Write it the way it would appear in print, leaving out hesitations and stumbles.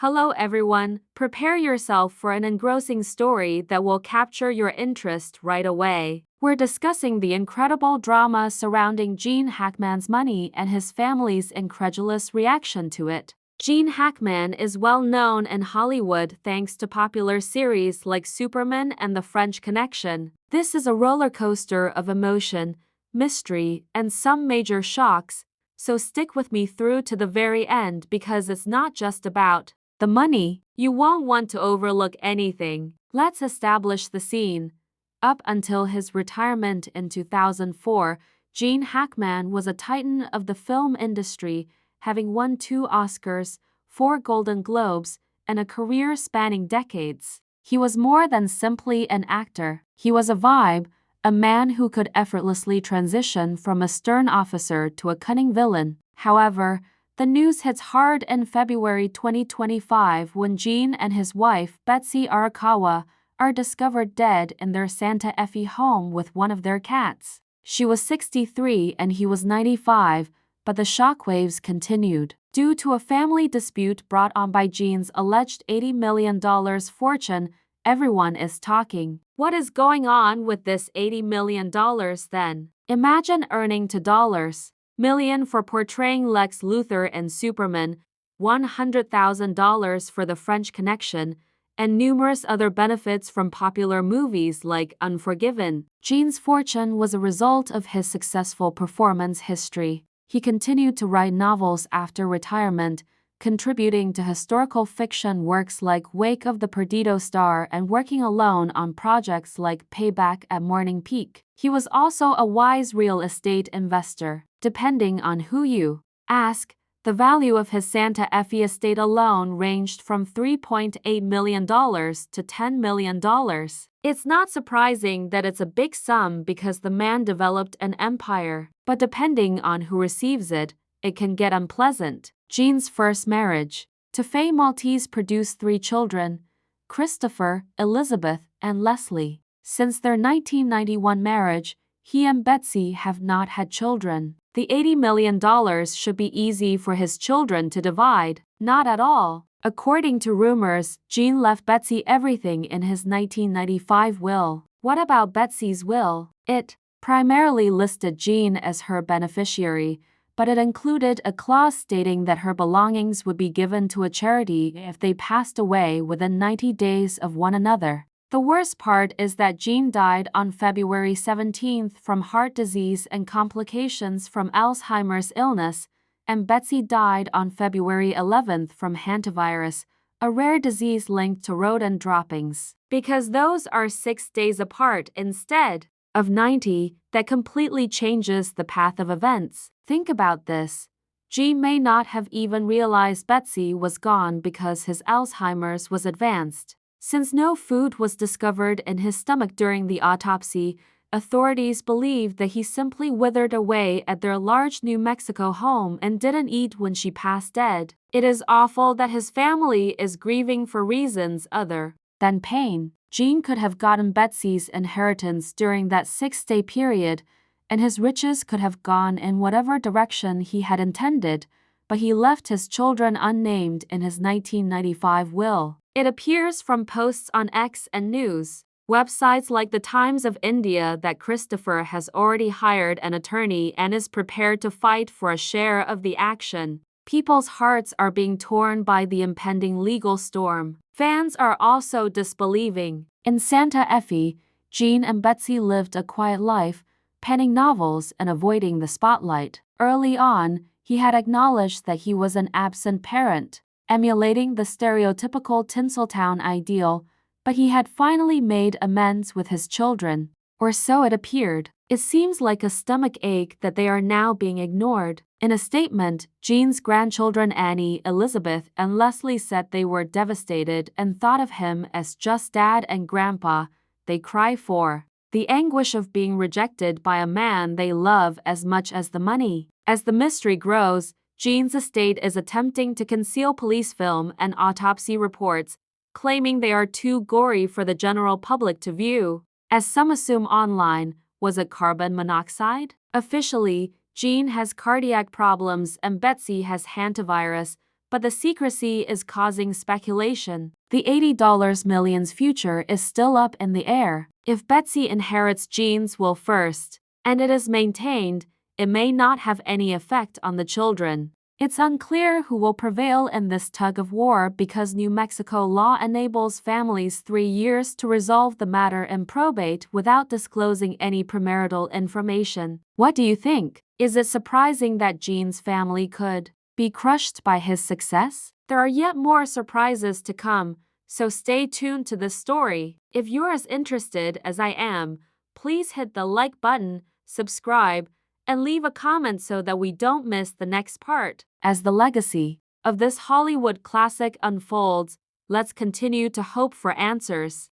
Hello everyone, prepare yourself for an engrossing story that will capture your interest right away. We're discussing the incredible drama surrounding Gene Hackman's money and his family's incredulous reaction to it. Gene Hackman is well known in Hollywood thanks to popular series like Superman and The French Connection. This is a roller coaster of emotion, mystery, and some major shocks, so stick with me through to the very end because it's not just about the money. You won't want to overlook anything. Let's establish the scene. Up until his retirement in 2004, Gene Hackman was a titan of the film industry, having won 2 Oscars, 4 Golden Globes, and a career spanning decades. He was more than simply an actor. He was a vibe, a man who could effortlessly transition from a stern officer to a cunning villain. However, the news hits hard in February 2025 when Gene and his wife, Betsy Arakawa, are discovered dead in their Santa Fe home with one of their cats. She was 63 and he was 95, but the shockwaves continued. Due to a family dispute brought on by Gene's alleged $80 million fortune, everyone is talking. What is going on with this $80 million then? Imagine earning $2 million for portraying Lex Luthor in Superman, $100,000 for The French Connection, and numerous other benefits from popular movies like Unforgiven. Gene's fortune was a result of his successful performance history. He continued to write novels after retirement, contributing to historical fiction works like Wake of the Perdido Star and working alone on projects like Payback at Morning Peak. He was also a wise real estate investor. Depending on who you ask, the value of his Santa Fe estate alone ranged from $3.8 million to $10 million. It's not surprising that it's a big sum because the man developed an empire, but depending on who receives it, it can get unpleasant. Gene's first marriage. Tefay Maltese produced 3 children, Christopher, Elizabeth, and Leslie. Since their 1991 marriage, he and Betsy have not had children. The $80 million should be easy for his children to divide. Not at all. According to rumors, Gene left Betsy everything in his 1995 will. What about Betsy's will? It primarily listed Gene as her beneficiary, but it included a clause stating that her belongings would be given to a charity if they passed away within 90 days of one another. The worst part is that Gene died on February 17 from heart disease and complications from Alzheimer's illness, and Betsy died on February 11 from hantavirus, a rare disease linked to rodent droppings. Because those are 6 days apart instead of 90, that completely changes the path of events. Think about this. Gene may not have even realized Betsy was gone because his Alzheimer's was advanced. Since no food was discovered in his stomach during the autopsy, authorities believed that he simply withered away at their large New Mexico home and didn't eat when she passed dead. It is awful that his family is grieving for reasons other than pain. Gene could have gotten Betsy's inheritance during that 6-day period, and his riches could have gone in whatever direction he had intended, but he left his children unnamed in his 1995 will. It appears from posts on X and news websites like the Times of India that Christopher has already hired an attorney and is prepared to fight for a share of the action. People's hearts are being torn by the impending legal storm. Fans are also disbelieving. In Santa Fe, Gene and Betsy lived a quiet life, penning novels and avoiding the spotlight. Early on, he had acknowledged that he was an absent parent, emulating the stereotypical Tinseltown ideal, but he had finally made amends with his children, or so it appeared. It seems like a stomach ache that they are now being ignored. In a statement, Gene's grandchildren Annie, Elizabeth, and Leslie said they were devastated and thought of him as just dad and grandpa. They cry for the anguish of being rejected by a man they love as much as the money. As the mystery grows, Gene's estate is attempting to conceal police film and autopsy reports, claiming they are too gory for the general public to view. As some assume online, was it carbon monoxide? Officially, Gene has cardiac problems and Betsy has hantavirus, but the secrecy is causing speculation. The $80 million's future is still up in the air. If Betsy inherits Gene's will first, and it is maintained, it may not have any effect on the children. It's unclear who will prevail in this tug-of-war because New Mexico law enables families 3 years to resolve the matter in probate without disclosing any premarital information. What do you think? Is it surprising that Gene's family could be crushed by his success? There are yet more surprises to come, so stay tuned to this story. If you're as interested as I am, please hit the like button, subscribe, and leave a comment so that we don't miss the next part. As the legacy of this Hollywood classic unfolds, let's continue to hope for answers.